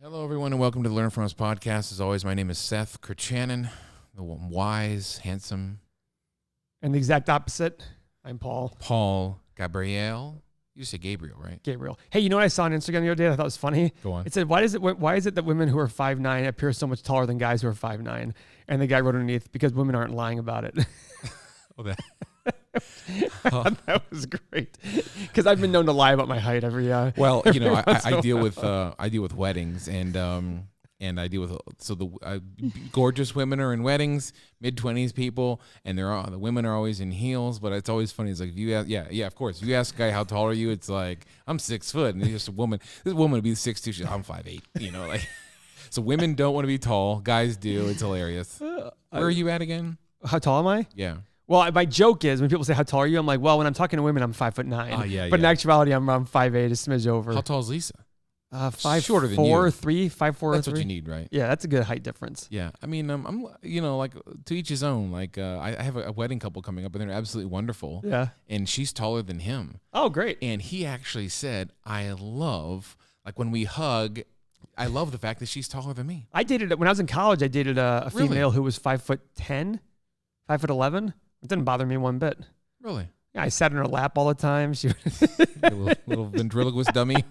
Hello, everyone, and welcome to the Learn From Us podcast. As always, my name is Seth Kirchanen, the wise, handsome. And the exact opposite, I'm Paul. Paul Gabrail. You say Gabriel, right? Gabriel. Hey, you know what I saw on Instagram the other day that I thought was funny? Go on. It said, why is it that women who are 5'9" appear so much taller than guys who are 5'9"? And the guy wrote underneath, because women aren't lying about it. Oh, that. I thought that was great. Because I've been known to lie about my height every Well, you know, I deal while. with weddings, and I deal with gorgeous women are in weddings, mid-20s people, and the women are always in heels. But it's always funny. It's like if you ask, yeah, of course. If you ask a guy how tall are you, it's like I'm 6 foot, and he's just a woman. This woman would be 6'2". She's I'm 5'8". You know, like so women don't want to be tall, guys do. It's hilarious. Where are you at again? How tall am I? Yeah. Well, my joke is when people say, how tall are you? I'm like, well, when I'm talking to women, I'm 5'9". Oh, yeah, But in actuality, I'm around 5'8", a smidge over. How tall is Lisa? 5'4", Shorter than you. 5'4", 3. That's what you need, right? Yeah, that's a good height difference. Yeah, I mean, I'm like to each his own. Like I have a wedding couple coming up, and they're absolutely wonderful. Yeah. And she's taller than him. Oh, great. And he actually said, I love, like when we hug, I love the fact that she's taller than me. When I was in college, I dated a Really? female who was 5'10", 5'11". It didn't bother me one bit. Really? Yeah, I sat in her lap all the time. She little ventriloquist dummy.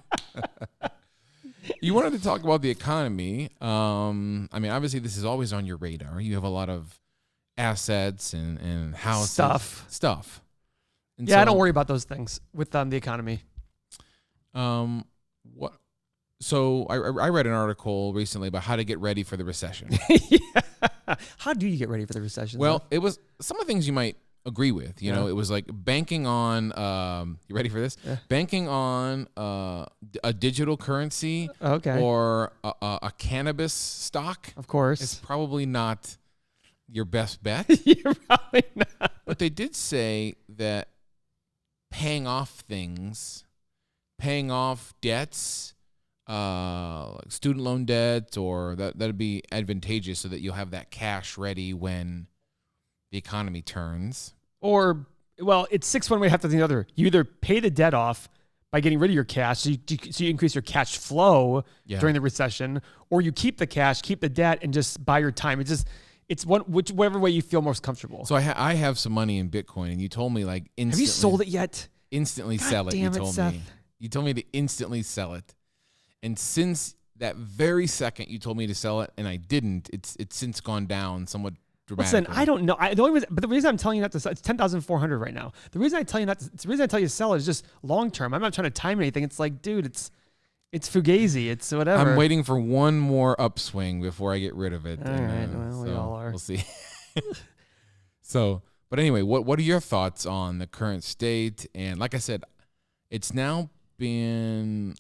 You wanted to talk about the economy. I mean, obviously, this is always on your radar. You have a lot of assets and houses. Stuff. And yeah, I don't worry about those things with the economy. What? So I read an article recently about how to get ready for the recession. Yeah. How do you get ready for the recession? Well, Seth? it was some of the things you might agree with. You know, it was like banking on. You ready for this? Yeah. Banking on a digital currency Okay. or a cannabis stock. Of course. It's probably not your best bet. You're probably not. But they did say that paying off debts, like student loan debt, or that'd be advantageous so that you'll have that cash ready when the economy turns. Or, well, it's 6 one way, half the other. You either pay the debt off by getting rid of your cash, so you increase your cash flow during the recession, or you keep the cash, keep the debt, and just buy your time. It's whichever way you feel most comfortable. So I have some money in Bitcoin, and you told me like instantly. Have you sold it yet? Instantly God sell it. Damn You it, told Seth. me. You told me to instantly sell it, and since that very second you told me to sell it, and I didn't, it's since gone down somewhat dramatically. Listen, I don't know. The reason I'm telling you not to sell, it's 10,400 right now. The reason I tell you to sell it is just long term. I'm not trying to time anything. It's like, dude, it's fugazi. It's whatever. I'm waiting for one more upswing before I get rid of it. All right. Well, we all are. We'll see. So, but anyway, what are your thoughts on the current state? And like I said, it's now been,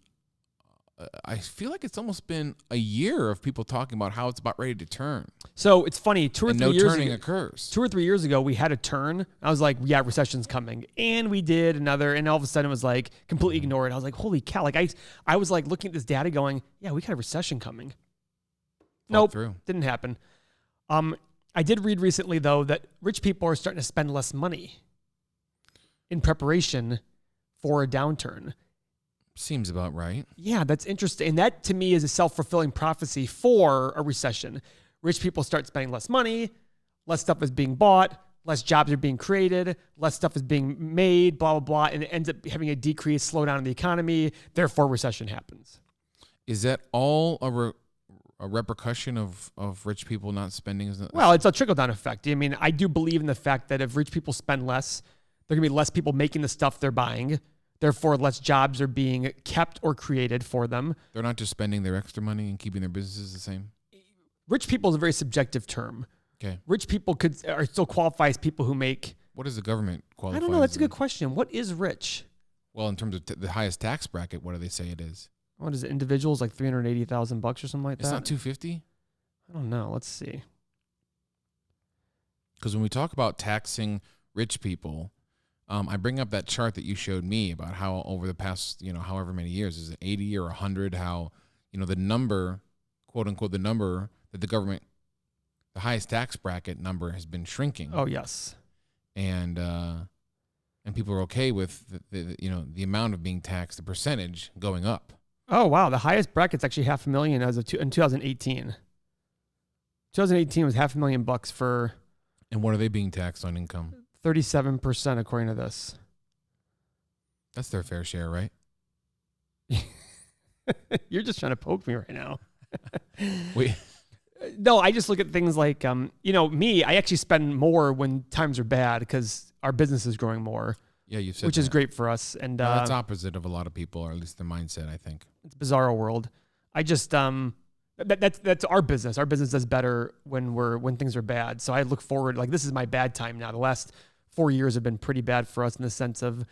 I feel like it's almost been a year of people talking about how it's about ready to turn. So it's funny. 2 or 3 years turning ago, occurs. 2 or 3 years ago, we had a turn. I was like, yeah, recession's coming. And we did another. And all of a sudden it was like completely ignored. I was like, holy cow. Like I was like looking at this data going, yeah, we got a recession coming. Nope. Didn't happen. I did read recently, though, that rich people are starting to spend less money in preparation for a downturn. Seems about right. Yeah, that's interesting. And that, to me, is a self-fulfilling prophecy for a recession. Rich people start spending less money, less stuff is being bought, less jobs are being created, less stuff is being made, blah, blah, blah, and it ends up having a decrease, slowdown in the economy. Therefore, recession happens. Is that all a repercussion of rich people not spending? Well, it's a trickle-down effect. I mean, I do believe in the fact that if rich people spend less, there are going to be less people making the stuff they're buying. Therefore, less jobs are being kept or created for them. They're not just spending their extra money and keeping their businesses the same? Rich people is a very subjective term. Okay. Rich people are still qualify as people who make... What does the government qualify? I don't know. That's a good question. What is rich? Well, in terms of the highest tax bracket, what do they say it is? What is it? Individuals like $380,000 or something like that? It's not $250? I don't know. Let's see. Because when we talk about taxing rich people, I bring up that chart that you showed me about how over the past, however many years, is it 80 or 100, how, the number, quote unquote, the number that the government, the highest tax bracket number has been shrinking. Oh, yes. And people are okay with the amount of being taxed, the percentage going up. Oh, wow. The highest bracket's actually $500,000 as of in 2018. 2018 was $500,000 for. And what are they being taxed on income? 37%, according to this. That's their fair share, right? You're just trying to poke me right now. Wait. No, I just look at things like, me, I actually spend more when times are bad because our business is growing more. Yeah, you've said which that. is great for us. And that's opposite of a lot of people, or at least their mindset, I think. It's a bizarro world. I just that's our business. Our business does better when things are bad. So I look forward, like, this is my bad time now. The last 4 years have been pretty bad for us in the sense of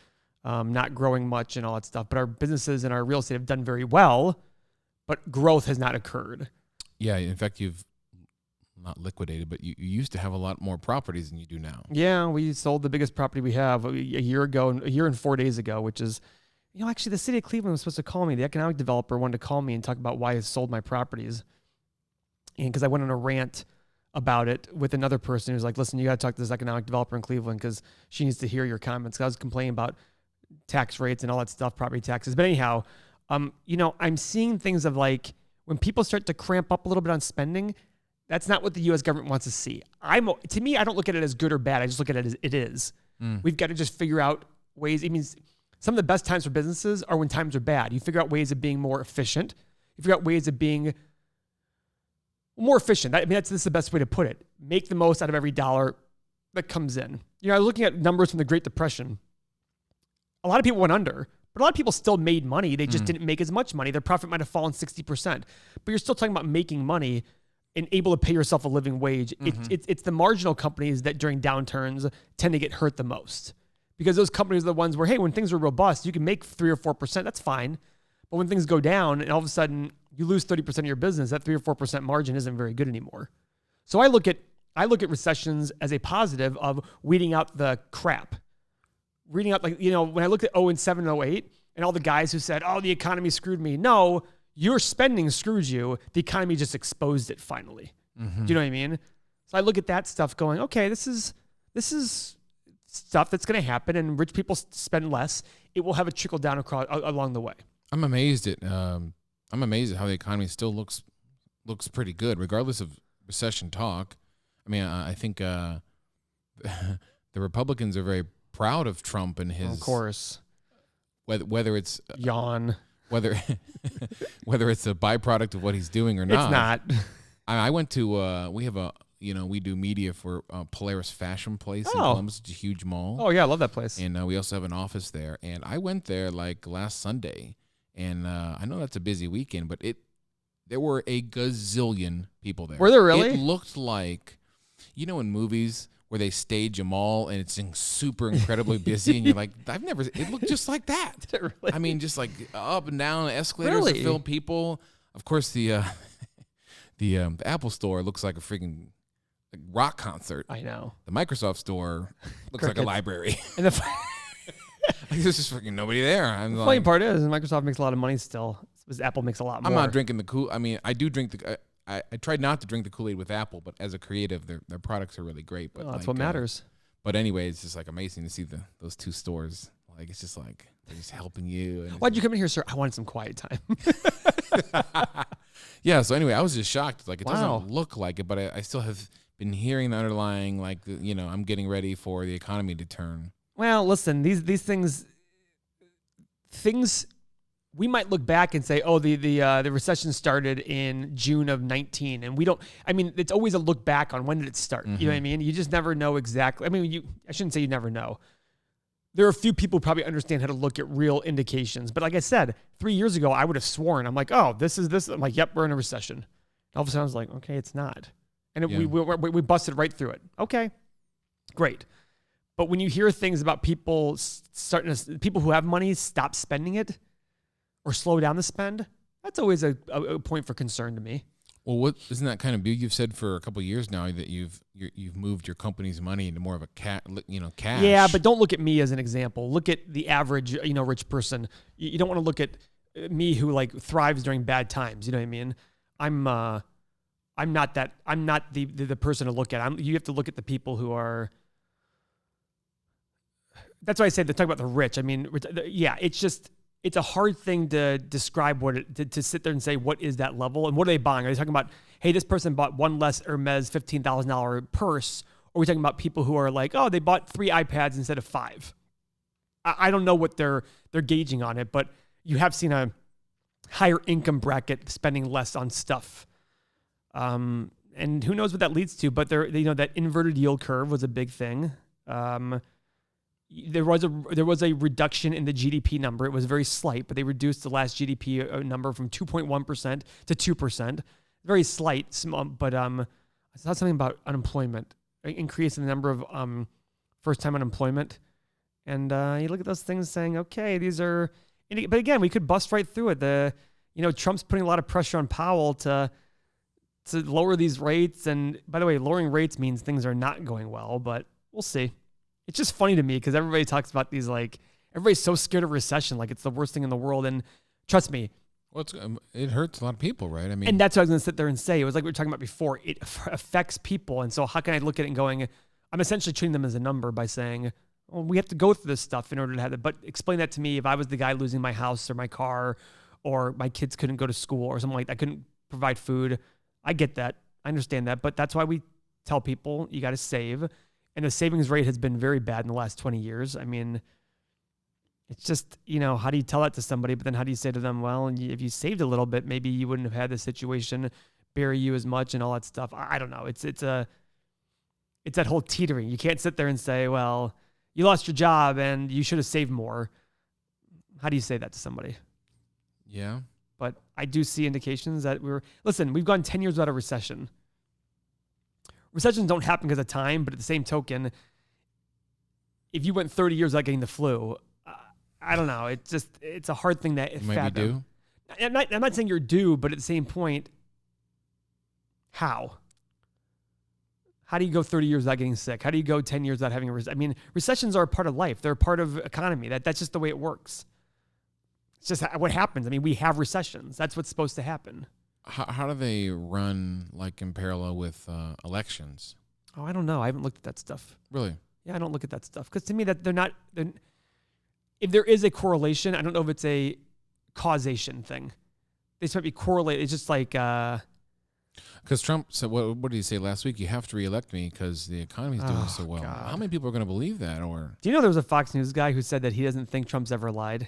not growing much and all that stuff. But our businesses and our real estate have done very well, but growth has not occurred. Yeah, in fact, you've not liquidated, but you used to have a lot more properties than you do now. Yeah, we sold the biggest property we have a year and 4 days ago, which is, actually the city of Cleveland was supposed to call me. The economic developer wanted to call me and talk about why I sold my properties. And because I went on a rant about it with another person who was like, listen, you got to talk to this economic developer in Cleveland because she needs to hear your comments. I was complaining about tax rates and all that stuff, property taxes. But anyhow, I'm seeing things of like when people start to cramp up a little bit on spending, that's not what the U.S. government wants to see. To me, I don't look at it as good or bad. I just look at it as it is. We've got to just figure out ways. It means some of the best times for businesses are when times are bad. You figure out ways of being more efficient. You figure out ways of being more efficient. This is the best way to put it. Make the most out of every dollar that comes in. Looking at numbers from the Great Depression, a lot of people went under, but a lot of people still made money. They just didn't make as much money. Their profit might have fallen 60%, but you're still talking about making money and able to pay yourself a living wage. It's the marginal companies that during downturns tend to get hurt the most because those companies are the ones where, hey, when things are robust, you can make 3 or 4%. That's fine. But when things go down and all of a sudden you lose 30% of your business, that 3 or 4% margin isn't very good anymore. So I look at recessions as a positive of weeding out the crap. Reading out, when I looked at 2007 and 2008 and all the guys who said, oh, the economy screwed me. No, your spending screws you. The economy just exposed it finally. Do you know what I mean? So I look at that stuff going, okay, this is stuff that's going to happen, and rich people spend less. It will have a trickle down along the way. I'm amazed at how the economy still looks pretty good, regardless of recession talk. I mean, I think the Republicans are very proud of Trump and his. Of course. Whether it's yawn. Whether it's a byproduct of what he's doing or not. It's not. I went to we do media for Polaris Fashion Place in Columbus. It's a huge mall. Oh yeah, I love that place. And we also have an office there. And I went there like last Sunday, and I know that's a busy weekend, but there were a gazillion people there. Were there really? It looked like, in movies where they stage a mall and it's super incredibly busy, and you're like, it looked just like that. Did it really? I mean, just like up and down escalators that fill people. Of course, the Apple store looks like a freaking rock concert. I know. The Microsoft store looks like a library. And there's just freaking nobody there. The funny part is Microsoft makes a lot of money still. Because Apple makes a lot more. I'm not drinking the Kool. I mean, I do drink the. I tried not to drink the Kool-Aid with Apple, but as a creative, their products are really great. But that's what matters. But anyway, it's just like amazing to see those two stores. Like, it's just like they're just helping you. Why'd you come in here, sir? I wanted some quiet time. Yeah. So anyway, I was just shocked. Like, it doesn't look like it, but I still have been hearing the underlying, like, I'm getting ready for the economy to turn. Well, listen, these things we might look back and say, oh, the recession started in June of 19, and we don't. I mean, it's always a look back on when did it start. You know what I mean? You just never know exactly. I mean, I shouldn't say you never know. There are a few people who probably understand how to look at real indications, but like I said, 3 years ago, I would have sworn. I'm like, oh, this is this. I'm like, yep, we're in a recession. And all of a sudden, I was like, okay, it's not, and we busted right through it. Okay, great. But when you hear things about people people who have money stop spending it, or slow down the spend, that's always a point for concern to me. Well, isn't that kind of big? You've said for a couple of years now that you've moved your company's money into more of a cash. Yeah, but don't look at me as an example. Look at the average, rich person. You don't want to look at me who like thrives during bad times. You know what I mean? I'm not that. I'm not the person to look at. You have to look at the people who are. That's why I say they talk about the rich. I mean, yeah, it's just. it's a hard thing to describe to sit there and say, what is that level and what are they buying? Are they talking about, hey, this person bought one less Hermes $15,000 purse? Or are we talking about people who are like, oh, they bought 3 iPads instead of 5? I don't know what they're gauging on it, but you have seen a higher income bracket spending less on stuff. And who knows what that leads to, but that inverted yield curve was a big thing. There was a reduction in the GDP number. It was very slight, but they reduced the last GDP number from 2.1% to 2%. Very slight, but I saw something about unemployment, increase in the number of first-time unemployment. And you look at those things saying, okay, these are, but again, we could bust right through it. Trump's putting a lot of pressure on Powell to lower these rates. And by the way, lowering rates means things are not going well, but we'll see. It's just funny to me because everybody talks about these, like, everybody's so scared of recession, like it's the worst thing in the world. And trust me. Well, it hurts a lot of people, right? I mean, and that's what I was going to sit there and say. It was like we were talking about before. It affects people. And so how can I look at it and going, I'm essentially treating them as a number by saying, well, we have to go through this stuff in order to have it. But explain that to me if I was the guy losing my house or my car or my kids couldn't go to school or something like that. I couldn't provide food. I get that. I understand that. But that's why we tell people you got to save. And the savings rate has been very bad in the last 20 years. I mean, it's just, how do you tell that to somebody? But then how do you say to them, well, if you saved a little bit, maybe you wouldn't have had this situation bury you as much and all that stuff. I don't know. It's that whole teetering. You can't sit there and say, well, you lost your job and you should have saved more. How do you say that to somebody? Yeah. But I do see indications that we've gone 10 years without a recession. Recessions don't happen because of time, but at the same token, if you went 30 years without getting the flu, I don't know. It's a hard thing to fathom. Maybe due. I'm not saying you're due, but at the same point, how? How do you go 30 years without getting sick? How do you go 10 years without having a recession? I mean, recessions are a part of life. They're a part of economy. That's just the way it works. It's just what happens. I mean, we have recessions. That's what's supposed to happen. How do they run, like, in parallel with elections? Oh, I don't know. I haven't looked at that stuff. Really? Yeah, I don't look at that stuff. Because to me, that if there is a correlation, I don't know if it's a causation thing. They just might be correlated. It's just like... Because Trump said, what did he say last week? You have to reelect me because the economy's doing so well. God. How many people are going to believe that? Or do you know there was a Fox News guy who said that he doesn't think Trump's ever lied?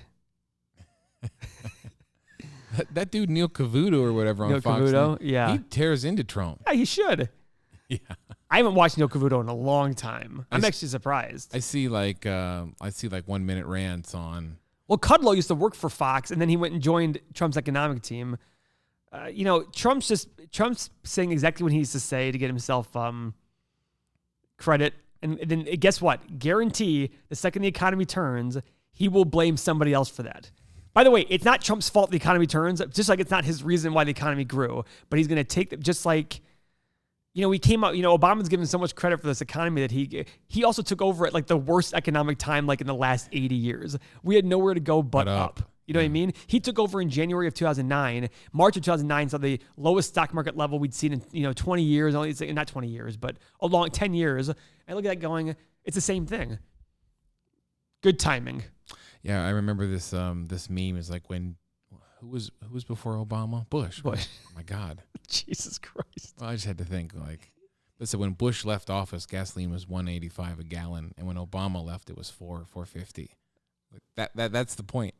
that dude Neil Cavuto or whatever on Fox News, yeah, he tears into Trump. Yeah, he should. Yeah, I haven't watched Neil Cavuto in a long time. I'm actually surprised. I see like 1 minute rants on. Well, Kudlow used to work for Fox, and then he went and joined Trump's economic team. Trump's saying exactly what he needs to say to get himself credit. And then guess what? Guarantee the second the economy turns, he will blame somebody else for that. By the way, it's not Trump's fault the economy turns, just like it's not his reason why the economy grew. But he's going to take them, just like, we came out, Obama's given so much credit for this economy that he also took over at like the worst economic time, like in the last 80 years. We had nowhere to go but up. You know what I mean? He took over in January of 2009. March of 2009 saw the lowest stock market level we'd seen in 20 years. Not 20 years, but a long 10 years. I look at that going, it's the same thing. Good timing. Yeah, I remember this this meme is like when who was before Obama? Bush. Oh my God. Jesus Christ. Well, I just had to think like, listen, when Bush left office, gasoline was $1.85 a gallon, and when Obama left, it was $4.50. Like that's the point.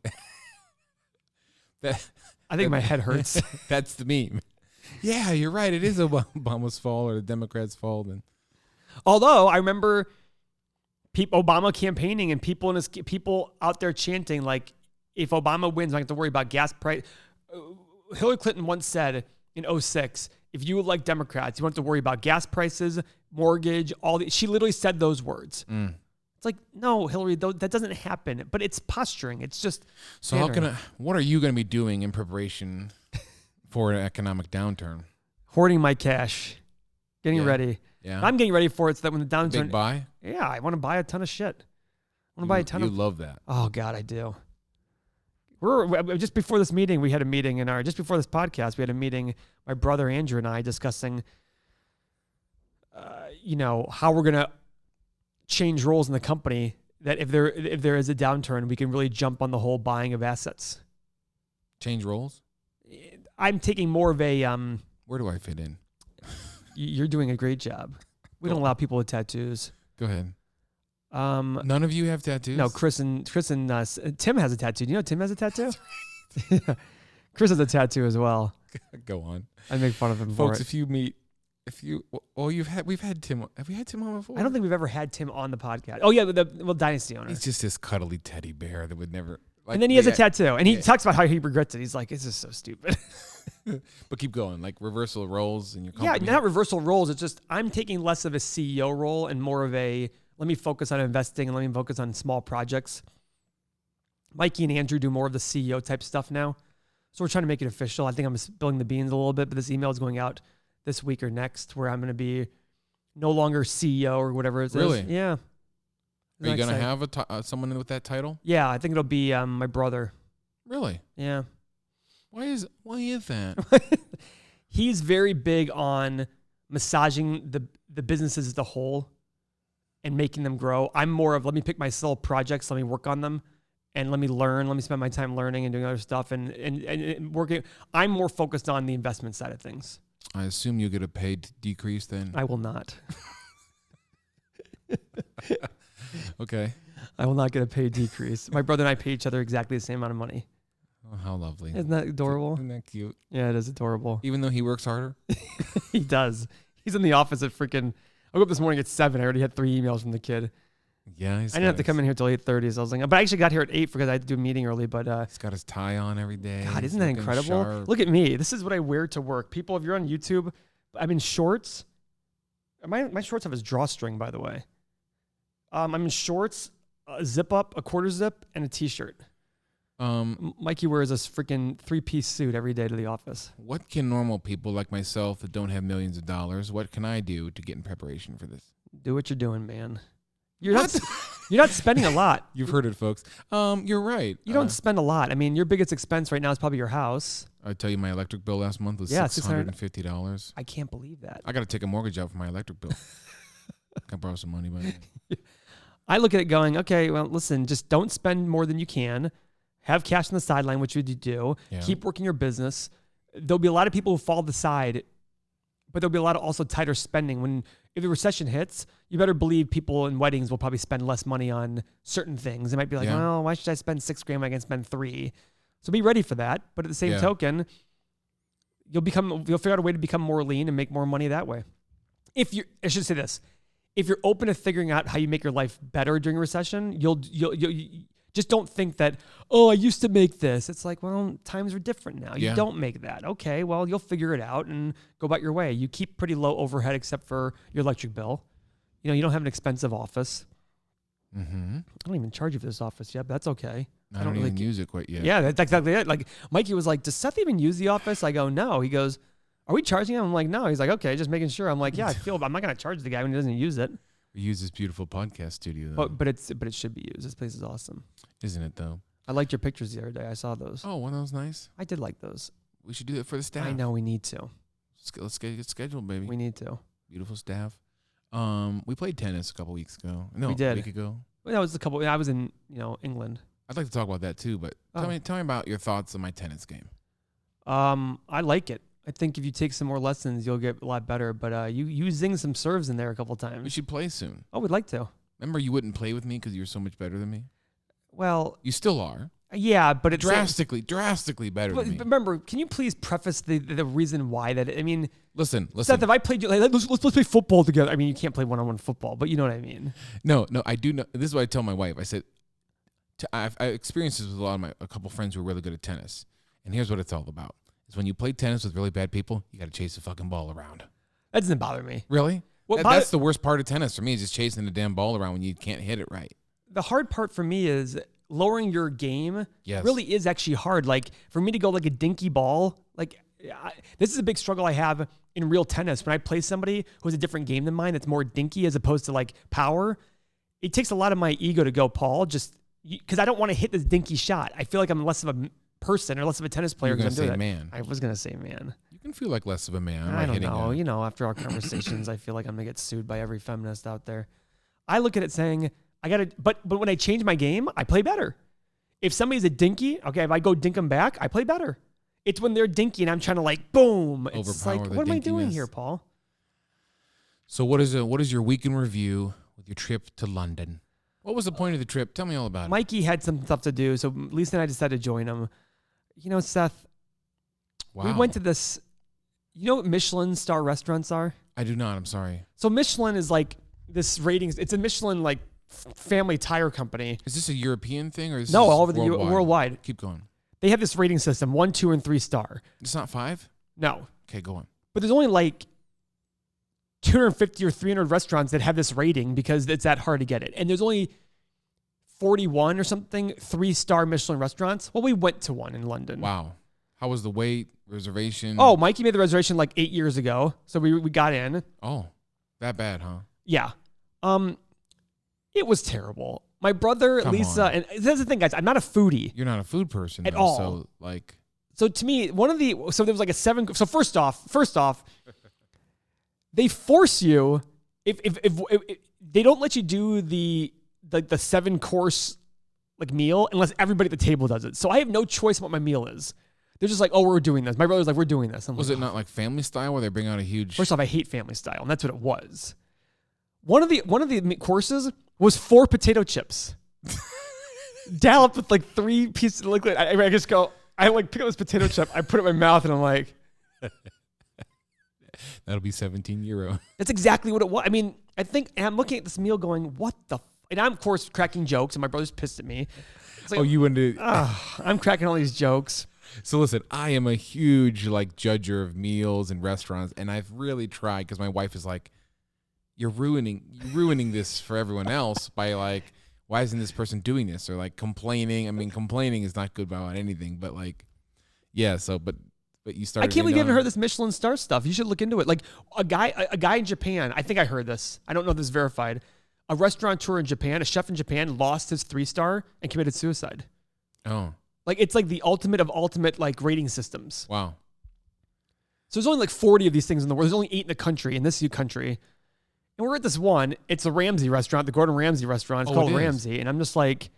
I think my head hurts. That's the meme. Yeah, you're right. It is Obama's fault or the Democrats' fault. And although I remember Obama campaigning and people out there chanting like, if Obama wins, I don't have to worry about gas price. Hillary Clinton once said in 2006, if you elect Democrats, you don't have to worry about gas prices, mortgage, she literally said those words. It's like, no, Hillary, that doesn't happen. But it's posturing. It's just. So what are you going to be doing in preparation for an economic downturn? Hoarding my cash, getting ready. Yeah, I'm getting ready for it so that when the downturn. Big buy. Yeah, I want to buy a ton of shit. I want to buy a ton of. You love that. Oh God, I do. Just before this meeting, we had a meeting just before this podcast, we had a meeting. My brother Andrew and I discussing, how we're gonna change roles in the company that if there is a downturn, we can really jump on the whole buying of assets. Change roles? I'm taking more of a Where do I fit in? You're doing a great job. We don't allow people with tattoos. Go ahead. None of you have tattoos? No, Chris and Tim has a tattoo. Do you know Tim has a tattoo? Chris has a tattoo as well. Go on. I make fun of him Folks, for it. we've had Tim. Have we had Tim on before? I don't think we've ever had Tim on the podcast. Oh yeah, Dynasty owner. He's just this cuddly teddy bear that would never. Like, and then he has a tattoo, and he talks about how he regrets it. He's like, "This is so stupid." But keep going, like reversal of roles in your company. Yeah, not reversal roles. It's just I'm taking less of a CEO role and more of a let me focus on investing and let me focus on small projects. Mikey and Andrew do more of the CEO type stuff now, so we're trying to make it official. I think I'm spilling the beans a little bit, but this email is going out this week or next, where I'm going to be no longer CEO or whatever it is. Really? Yeah. Are you going to have someone with that title? Yeah, I think it'll be my brother. Really? Yeah. Why is that? He's very big on massaging the businesses as a whole and making them grow. I'm more of let me pick my sole projects, let me work on them, and let me learn. Let me spend my time learning and doing other stuff and working. I'm more focused on the investment side of things. I assume you get a paid decrease then? I will not. Okay. I will not get a paid decrease. My brother and I pay each other exactly the same amount of money. Oh, how lovely. Isn't that adorable? Isn't that cute? Yeah, it is adorable. Even though he works harder? He does. He's in the office at freaking... I woke up this morning at 7. I already had 3 emails from the kid. Yeah, I didn't have to come in here till 8:30, so I was like... But I actually got here at 8 because I had to do a meeting early, but... he's got his tie on every day. God, isn't that incredible? Sharp. Look at me. This is what I wear to work. People, if you're on YouTube, I'm in shorts. My shorts have a drawstring, by the way. I'm in shorts, a zip up, a quarter zip, and a t-shirt. Mikey wears a freaking 3-piece suit every day to the office. What can normal people like myself that don't have millions of dollars, what can I do to get in preparation for this? Do what you're doing, man. You're not spending a lot. You've heard it, folks. You're right. You don't spend a lot. I mean, your biggest expense right now is probably your house. I tell you, my electric bill last month was $650. I can't believe that. I got to take a mortgage out for my electric bill. Can I borrow some money, buddy? I look at it going, okay, well, listen, just don't spend more than you can. Have cash on the sideline, which you do. Yeah. Keep working your business. There'll be a lot of people who fall to the side, but there'll be a lot of also tighter spending. If the recession hits, you better believe people in weddings will probably spend less money on certain things. They might be like, well, why should I spend $6,000 when I can spend $3,000? So be ready for that. But at the same token, you'll figure out a way to become more lean and make more money that way. I should say this. If you're open to figuring out how you make your life better during a recession, you'll just don't think that, I used to make this. It's like, well, times are different now. You don't make that. Okay, well, you'll figure it out and go about your way. You keep pretty low overhead except for your electric bill. You don't have an expensive office. Mm-hmm. I don't even charge you for this office yet, but that's okay. I don't even use it quite yet. Yeah, that's exactly it. Like, Mikey was like, does Seth even use the office? I go, no. He goes, are we charging him? I'm like, no. He's like, okay, just making sure. I'm like, yeah, I'm not going to charge the guy when he doesn't use it. We use this beautiful podcast studio, though. But it should be used. This place is awesome. Isn't it, though? I liked your pictures the other day. I saw those. Oh, one of those nice? I did like those. We should do that for the staff. I know, we need to. Let's get it scheduled, baby. We need to. Beautiful staff. We played tennis a couple weeks ago. No, we did. A week ago. Well, that was a couple. I was in, England. I'd like to talk about that too, but tell me about your thoughts on my tennis game. I like it. I think if you take some more lessons, you'll get a lot better. But you zing some serves in there a couple times. We should play soon. Oh, we'd like to. Remember, you wouldn't play with me because you're so much better than me? Well... You still are. Yeah, but it's... Drastically better than me. Remember, can you please preface the reason why that... I mean... Listen. Seth, if I played you... Like, let's play football together. I mean, you can't play one-on-one football, but you know what I mean. No, I do know. This is what I tell my wife. I said... I experienced this with a couple friends who are really good at tennis. And here's what it's all about. Is when you play tennis with really bad people, you got to chase the fucking ball around. That doesn't bother me. Really? That's the worst part of tennis for me, is just chasing the damn ball around when you can't hit it right. The hard part for me is lowering your game really is actually hard. Like, for me to go like a dinky ball, this is a big struggle I have in real tennis. When I play somebody who has a different game than mine that's more dinky as opposed to like power, it takes a lot of my ego to go, Paul, just because I don't want to hit this dinky shot. I feel like I'm less of a person or less of a tennis player. You're going to say man. I was going to say man. You can feel like less of a man. I don't know. After our conversations, I feel like I'm going to get sued by every feminist out there. I look at it saying, but when I change my game, I play better. If somebody's a dinky, okay, if I go dink them back, I play better. It's when they're dinky and I'm trying to like, boom. It's like, what am I doing here, Paul? So what is your weekend review with your trip to London? What was the point of the trip? Tell me all about it. Mikey had some stuff to do, so Lisa and I decided to join him. You know, Seth, we went to this, you know what Michelin star restaurants are? I do not, I'm sorry. So Michelin is like this ratings, it's a Michelin like family tire company. Is this a European thing or is no, this all over the worldwide? Keep going. They have this rating system, 1, 2, and 3 star. It's not 5? No. Okay, go on. But there's only like 250 or 300 restaurants that have this rating because it's that hard to get it. And there's only 41 or something 3-star Michelin restaurants. Well, we went to one in London. Wow. How was the wait, reservation? Oh, Mikey made the reservation like 8 years ago. So we got in. Oh, that bad, huh? Yeah. It was terrible. My brother, Lisa, and that's the thing, guys. I'm not a foodie. You're not a food person at though, all. So to me, so there was like a 7. So first off, they force you if they don't let you do the 7-course like meal unless everybody at the table does it. So I have no choice what my meal is. They're just like, oh, we're doing this. My brother's like, we're doing this. Was it not like family style where they bring out a huge? First off, I hate family style, and that's what it was. One of the courses was 4 potato chips, dolloped with like 3 pieces of liquid. I just go, I like pick up this potato chip, I put it in my mouth, and I'm like, that'll be 17 euro. That's exactly what it was. I mean, and I'm looking at this meal going, what the? And I'm of course cracking jokes, and my brother's pissed at me. Like, you went to? I'm cracking all these jokes. So listen, I am a huge like judger of meals and restaurants, and I've really tried because my wife is like, you're ruining this for everyone else by like, why isn't this person doing this? Or like complaining. I mean, complaining is not good about anything, but like, yeah. So, but you started. I can't believe you haven't heard this Michelin star stuff. You should look into it. Like a guy in Japan. I think I heard this. I don't know if this is verified. A restaurateur in Japan, a chef in Japan, lost his 3-star and committed suicide. Oh, like it's like the ultimate of ultimate like rating systems. Wow. So there's only like 40 of these things in the world. There's only 8 in the country, in this country. And we're at this one. It's a Ramsay restaurant, the Gordon Ramsay restaurant. It's called Ramsay. And I'm just like,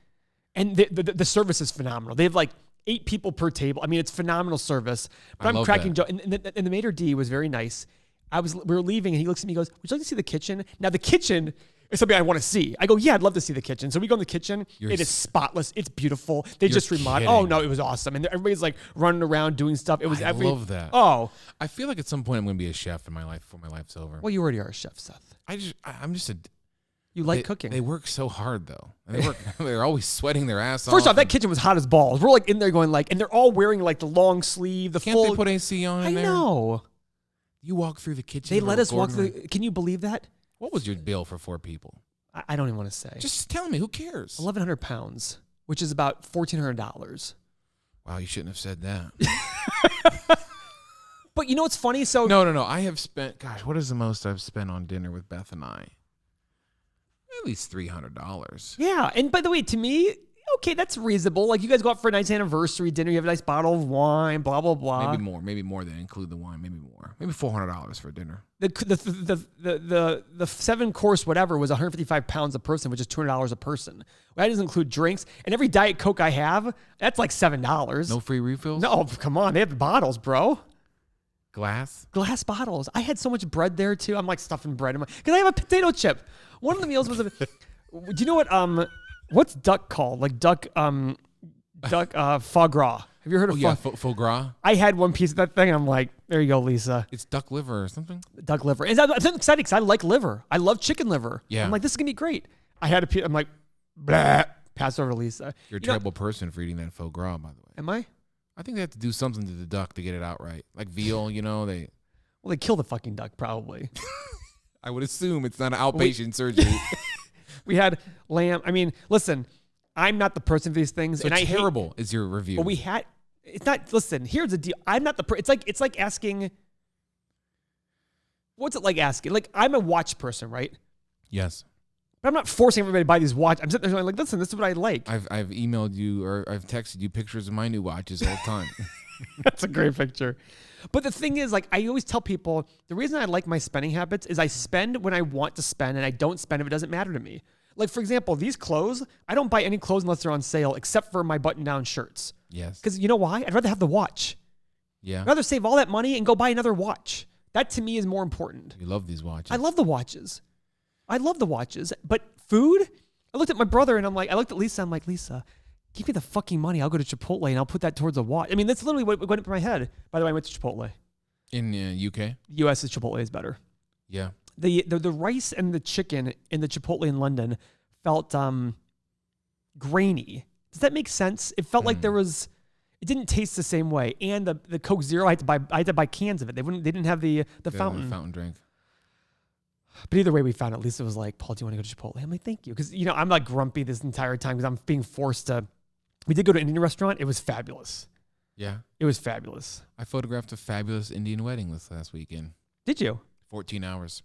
and the service is phenomenal. They have like 8 people per table. I mean, it's phenomenal service. But I'm cracking jokes. And the maitre d' was very nice. We were leaving, and he looks at me and goes, would you like to see the kitchen? Now, the kitchen is something I want to see. I go, yeah, I'd love to see the kitchen. So we go in the kitchen. It is spotless. It's beautiful. They just remodeled. Oh, no, it was awesome. And everybody's like running around doing stuff. I love that. Oh. I feel like at some point I'm going to be a chef in my life before my life's over. Well, you already are a chef, Seth. You like cooking. They work so hard though. They're always sweating their ass off. First off, that kitchen was hot as balls. We're like in there going like, and they're all wearing like the long sleeve, the Can't full. They put AC on in there? I know. You walk through the kitchen. They let us walk through. Can you believe that? What was your bill for 4 people? I don't even want to say. Just tell me. Who cares? 1,100 pounds, which is about $1,400. Wow, you shouldn't have said that. But you know what's funny? So no. I have spent. Gosh, what is the most I've spent on dinner with Beth and I? At least $300. Yeah, and by the way, to me, okay, that's reasonable. Like you guys go out for a nice anniversary dinner, you have a nice bottle of wine, blah blah blah. Maybe more than include the wine. Maybe more. Maybe $400 for dinner. The 7-course whatever was 155 pounds a person, which is $200 a person. Well, that doesn't include drinks, and every Diet Coke I have, that's like $7. No free refills? No, come on, they have bottles, bro. Glass bottles. I had so much bread there too. I'm like stuffing bread because I have a potato chip. One of the meals was do you know what's duck called? Like duck foie gras. Have you heard of foie gras? I had one piece of that thing and I'm like, there you go, Lisa. It's duck liver or something? Duck liver. And I'm excited because I like liver. I love chicken liver. Yeah. I'm like, this is going to be great. I had a piece. I'm like, blah. Pass over to Lisa. You're a terrible person for eating that foie gras, by the way. Am I? I think they have to do something to the duck to get it out right. Like veal, they kill the fucking duck probably. I would assume it's not an outpatient surgery. We had lamb. I mean, listen, I'm not the person for these things. So and terrible is your review. But it's not, listen, here's the deal. I'm not the it's like asking, what's it like asking? Like, I'm a watch person, right? Yes. But I'm not forcing everybody to buy these watches. I'm sitting there going like, listen, this is what I like. I've emailed you or I've texted you pictures of my new watches all the time. That's a great picture. But the thing is, like, I always tell people, the reason I like my spending habits is I spend when I want to spend and I don't spend if it doesn't matter to me. Like, for example, these clothes, I don't buy any clothes unless they're on sale, except for my button-down shirts. Yes. Because you know why? I'd rather have the watch. Yeah. I'd rather save all that money and go buy another watch. That, to me, is more important. You love these watches. I love the watches. But food, I looked at my brother and I looked at Lisa. I'm like, Lisa, give me the fucking money. I'll go to Chipotle and I'll put that towards a watch. I mean, that's literally what went through my head. By the way, I went to Chipotle. In UK? U.S.'s Chipotle is better. Yeah. The rice and the chicken in the Chipotle in London felt grainy. Does that make sense? It felt like it didn't taste the same way. And the Coke Zero, I had to buy cans of it. They didn't have the fountain. Fountain drink. But either way, we found it. Lisa was like, Paul, do you want to go to Chipotle? I'm like, thank you. Because, I'm like grumpy this entire time because I'm being forced to. We did go to an Indian restaurant. It was fabulous. Yeah. It was fabulous. I photographed a fabulous Indian wedding this last weekend. Did you? 14 hours.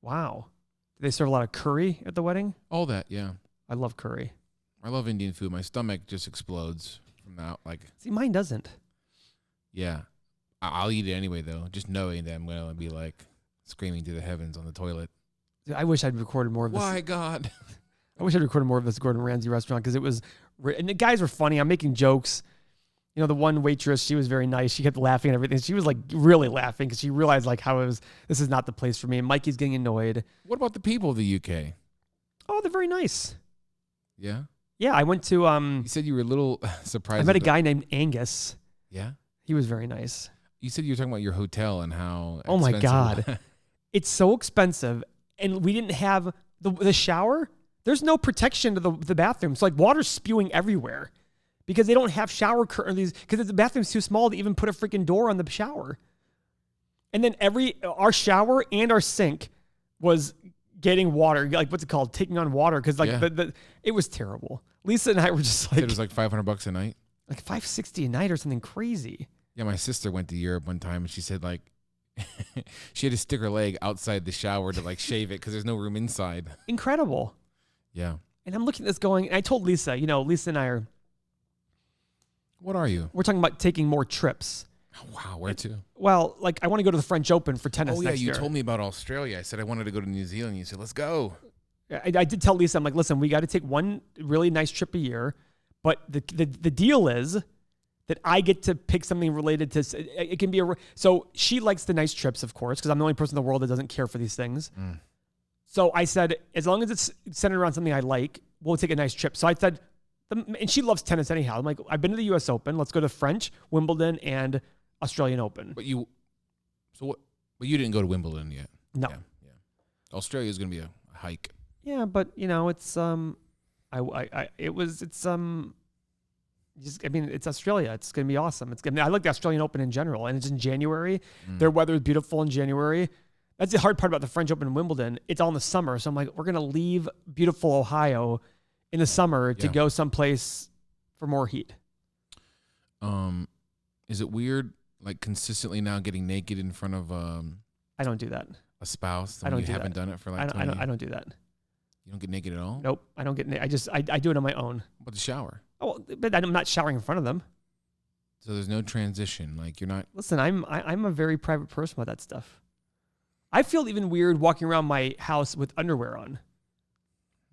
Wow. Did they serve a lot of curry at the wedding? All that, yeah. I love curry. I love Indian food. My stomach just explodes from that. See, mine doesn't. Yeah. I'll eat it anyway, though, just knowing that I'm going to be screaming to the heavens on the toilet. Dude, I wish I'd recorded more of this. Why, God? I wish I'd recorded more of this Gordon Ramsay restaurant because it was, and the guys were funny. I'm making jokes. The one waitress, she was very nice. She kept laughing and everything. She was really laughing because she realized how this is not the place for me. And Mikey's getting annoyed. What about the people of the UK? Oh, they're very nice. Yeah? Yeah, I went to, You said you were a little surprised. I met a guy named Angus. Yeah? He was very nice. You said you were talking about your hotel and how Oh my God. It's so expensive. And we didn't have the shower. There's no protection to the bathroom. So water's spewing everywhere because they don't have shower curtains because the bathroom's too small to even put a freaking door on the shower. And then our shower and our sink was getting water, what's it called? Taking on water because it was terrible. Lisa and I were just it was $500 a night? $560 a night or something crazy. Yeah, my sister went to Europe one time and she said she had to stick her leg outside the shower to shave it because there's no room inside. Incredible. Yeah. And I'm looking at this going, and I told Lisa, Lisa and I are. What are you? We're talking about taking more trips. Oh, wow, where to? Well, I want to go to the French Open for tennis next year. You told me about Australia. I said I wanted to go to New Zealand. You said, let's go. I did tell Lisa, I'm like, listen, we got to take one really nice trip a year, but the deal is that I get to pick something related to, it can be so she likes the nice trips, of course, because I'm the only person in the world that doesn't care for these things. So I said, as long as it's centered around something I like, we'll take a nice trip. So I said, and she loves tennis anyhow. I'm like, I've been to the U.S. Open. Let's go to French, Wimbledon, and Australian Open. But you didn't go to Wimbledon yet. No. Yeah. Australia is going to be a hike. Yeah, but it's it's Australia. It's going to be awesome. I like the Australian Open in general, and it's in January. Their weather is beautiful in January. That's the hard part about the French Open in Wimbledon. It's all in the summer, so I'm like, we're going to leave beautiful Ohio in the summer to go someplace for more heat. Is it weird, consistently now getting naked in front of I don't do that. a spouse? I don't you do haven't that. done it for 20 I don't do that. You don't get naked at all? Nope, I don't get naked. I do it on my own. What about the shower? Oh, but I'm not showering in front of them. So there's no transition. You're not. Listen, I'm a very private person about that stuff. I feel even weird walking around my house with underwear on.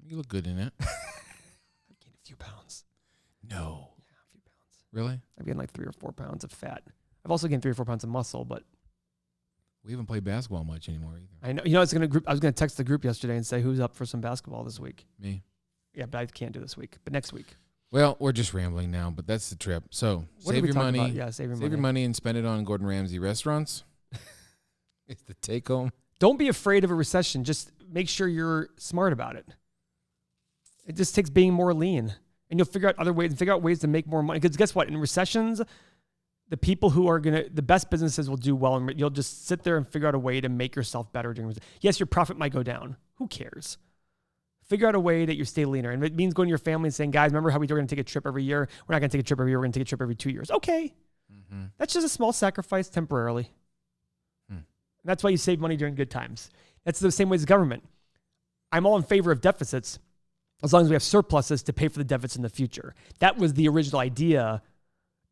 You look good in it. I've gained a few pounds. No. Yeah, a few pounds. Really? I've gained 3 or 4 pounds of fat. I've also gained 3 or 4 pounds of muscle, but we haven't played basketball much anymore either. I know. I was gonna text the group yesterday and say who's up for some basketball this week. Me. Yeah, but I can't do this week. But next week. Well, we're just rambling now, but that's the trip. So save your money. Yeah, save your money and spend it on Gordon Ramsay restaurants. It's the take home. Don't be afraid of a recession. Just make sure you're smart about it. It just takes being more lean, and you'll figure out other ways and figure out ways to make more money. Because guess what? In recessions, the people who are the best businesses will do well, and you'll just sit there and figure out a way to make yourself better during recession. Yes, your profit might go down. Who cares? Figure out a way that you stay leaner. And it means going to your family and saying, guys, remember how we were going to take a trip every year? We're not going to take a trip every year. We're going to take a trip every 2 years. Okay. Mm-hmm. That's just a small sacrifice temporarily. And that's why you save money during good times. That's the same way as the government. I'm all in favor of deficits as long as we have surpluses to pay for the deficits in the future. That was the original idea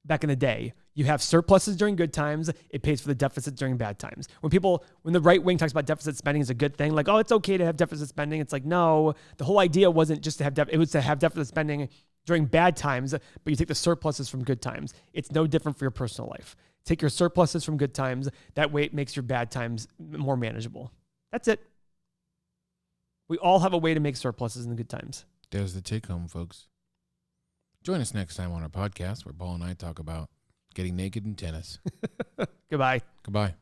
back in the day. You have surpluses during good times. It pays for the deficit during bad times. When the right wing talks about deficit spending is a good thing, like, oh, it's okay to have deficit spending. It's like, no, the whole idea wasn't just to have it was to have deficit spending during bad times, but you take the surpluses from good times. It's no different for your personal life. Take your surpluses from good times. That way it makes your bad times more manageable. That's it. We all have a way to make surpluses in the good times. There's the take home, folks. Join us next time on our podcast where Paul and I talk about getting naked in tennis. Goodbye. Goodbye.